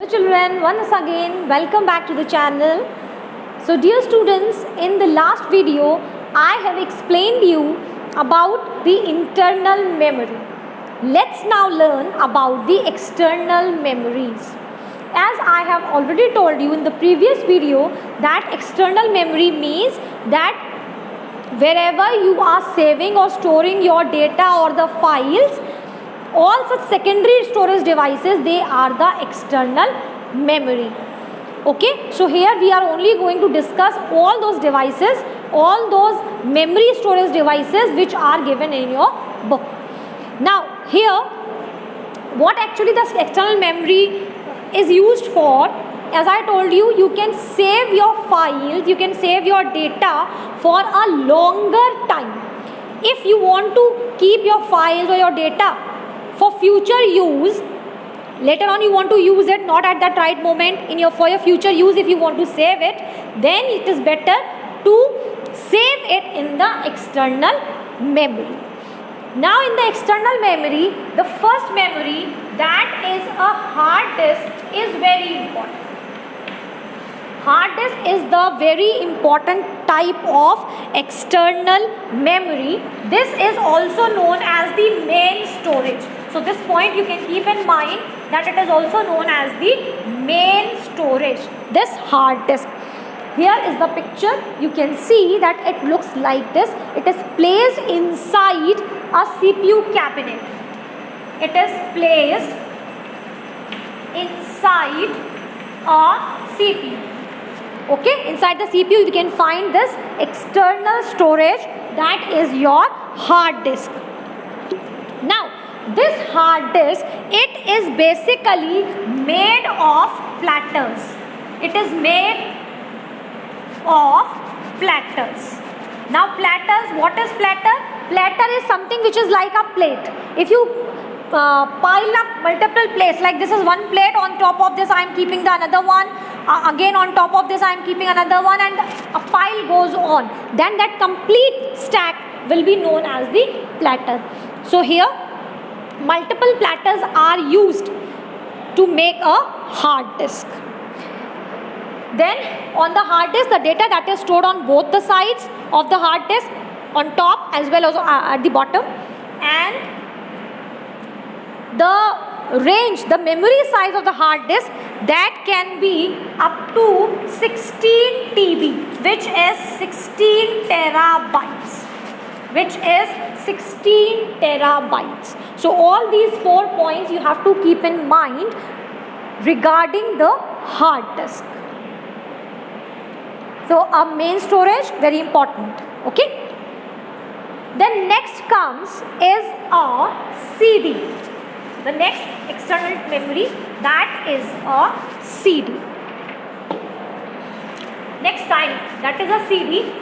Hello children, once again welcome back to the channel. So dear students, in the last video I have explained you about the internal memory. Let's now learn about the external memories. As I have already told you in the previous video that external memory means that wherever you are saving or storing your data or the files, all such secondary storage devices, they are the external memory. Okay, so here we are only going to discuss all those devices, all those memory storage devices which are given in your book. Now here, what actually the external memory is used for, as I told you, you can save your files, you can save your data for a longer time. If you want to keep your files or your data for future use, later on you want to use it, not at that right moment, for your future use, if you want to save it, then it is better to save it in the external memory. Now in the external memory, the first memory, that is a hard disk, is very important. Hard disk is the very important type of external memory. This is also known as the main storage. So this point you can keep in mind that it is also known as the main storage, this hard disk. Here is the picture. You can see that it looks like this. It is placed inside a CPU cabinet. It is placed inside a CPU. Okay, inside the CPU you can find this external storage, that is your hard disk. Now this hard disk, it is basically made of platters. It is made of platters. Now platters, what is platter? Platter is something which is like a plate. If you pile up multiple plates, like this is one plate, on top of this I am keeping the another one, again on top of this I am keeping another one, and a pile goes on, then that complete stack will be known as the platter. So here multiple platters are used to make a hard disk. Then on the hard disk, the data that is stored on both the sides of the hard disk, on top as well as at the bottom, and the range, the memory size of the hard disk, that can be up to 16 TB, which is 16 terabytes, which is 16 terabytes. So all these 4 points you have to keep in mind regarding the hard disk. So a main storage, very important. Okay. Then next comes is a CD. The next external memory, that is a CD. Next time, that is a CD.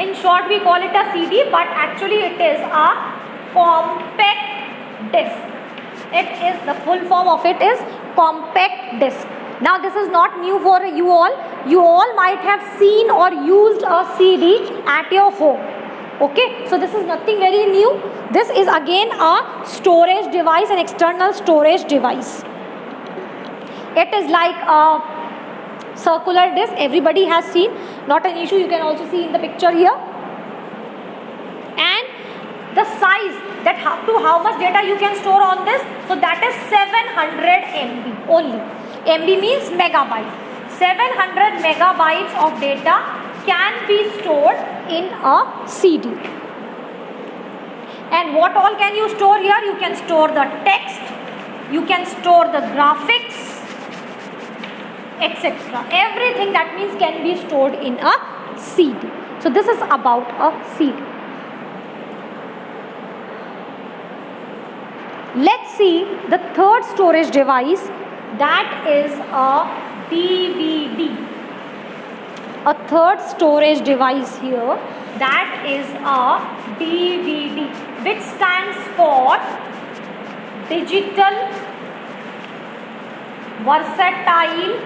In short, we call it a CD, but actually it is a compact disc. It is, the full form of it is compact disc. Now this is not new for you all. You all might have seen or used a CD at your home. Okay, so this is nothing very new. This is again a storage device, an external storage device. It is like a circular disc. Everybody has seen, not an issue. You can also see in the picture here. And the size, that how much data you can store on this, so that is 700 MB only. MB means megabyte. 700 megabytes of data can be stored in a CD. And what all can you store here? You can store the text, you can store the graphics, etc. Everything that means can be stored in a CD. So this is about a CD. Let's see the third storage device, that is a DVD. A third storage device here, that is a DVD, which stands for digital versatile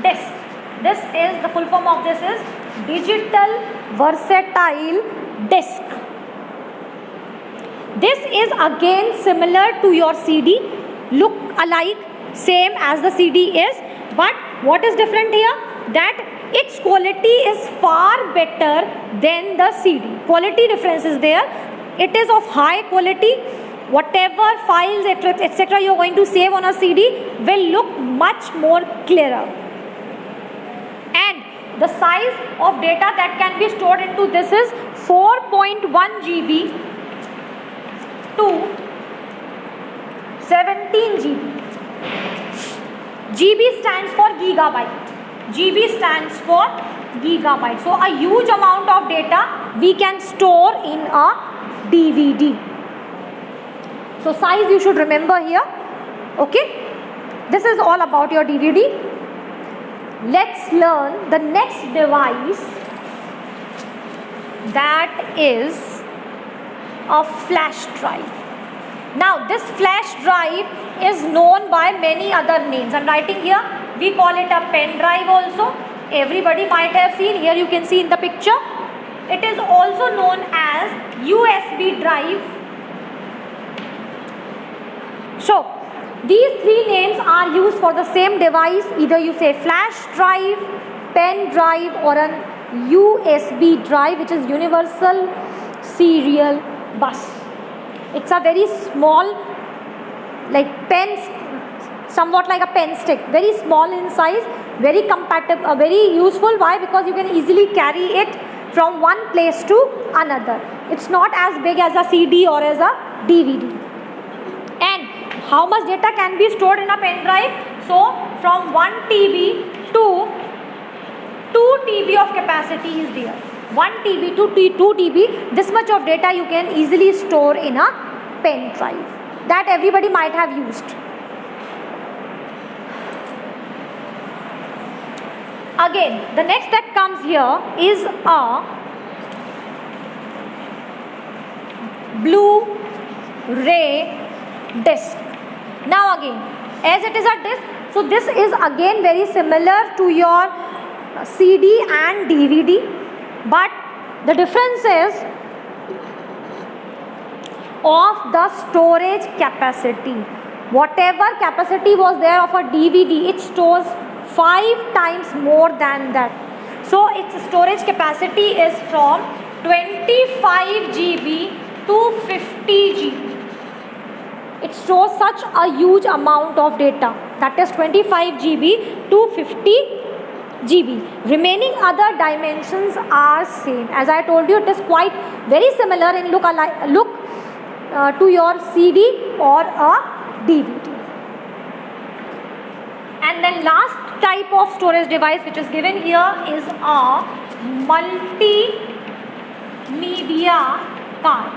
disk. This is, the full form of this is digital versatile disk. This is again similar to your CD, look alike, same as the CD is, but what is different here? That its quality is far better than the CD. Quality difference is there. It is of high quality. Whatever files etc. you are going to save on a CD will look much more clearer. And the size of data that can be stored into this is 4.1 GB to 17 GB. GB stands for gigabyte. GB stands for gigabyte. So a huge amount of data we can store in a DVD. So size you should remember here. Okay. This is all about your DVD. Let's learn the next device, that is a flash drive. Now this flash drive is known by many other names. I am writing here, we call it a pen drive also. Everybody might have seen, here you can see in the picture. It is also known as USB drive. So these three names are used for the same device. Either you say flash drive, pen drive, or an USB drive, which is universal serial bus. It's a very small, like pen, somewhat like a pen stick, very small in size, very compatible, very useful. Why? Because you can easily carry it from one place to another. It's not as big as a CD or as a DVD. And how much data can be stored in a pen drive? So from 1 TB to 2 TB of capacity is there. 1 TB to 2 TB, this much of data you can easily store in a pen drive. That everybody might have used. Again, the next that comes here is a Blu-ray disc. Now again, as it is a disc, so this is again very similar to your CD and DVD, but the difference is of the storage capacity. Whatever capacity was there of a DVD, it stores 5 times more than that. So its storage capacity is from 25 GB to 50 GB. It stores such a huge amount of data, that is 25 GB to 50 GB. Remaining other dimensions are same. As I told you, it is quite very similar in look to your CD or a DVD. And then last type of storage device which is given here is a multimedia card.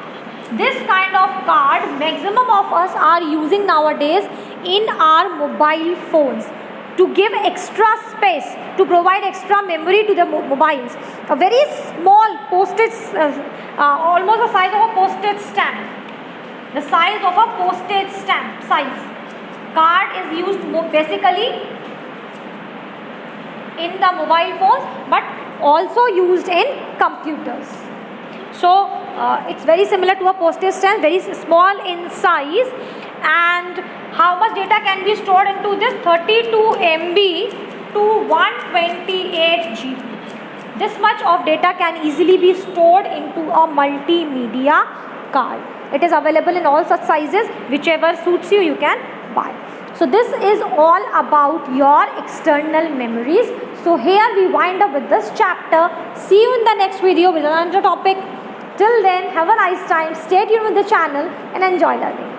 This kind of card maximum of us are using nowadays in our mobile phones to give extra space, to provide extra memory to the mobiles. A very small postage, almost the size of a postage stamp. The size of a postage stamp size. Card is used basically in the mobile phones, but also used in computers. So it's very similar to a postage stamp, very small in size. And how much data can be stored into this? 32 MB to 128 GB. This much of data can easily be stored into a multimedia card. It is available in all such sizes. Whichever suits you, you can buy. So this is all about your external memories. So here we wind up with this chapter. See you in the next video with another topic. Till then, have a nice time. Stay tuned with the channel and enjoy learning.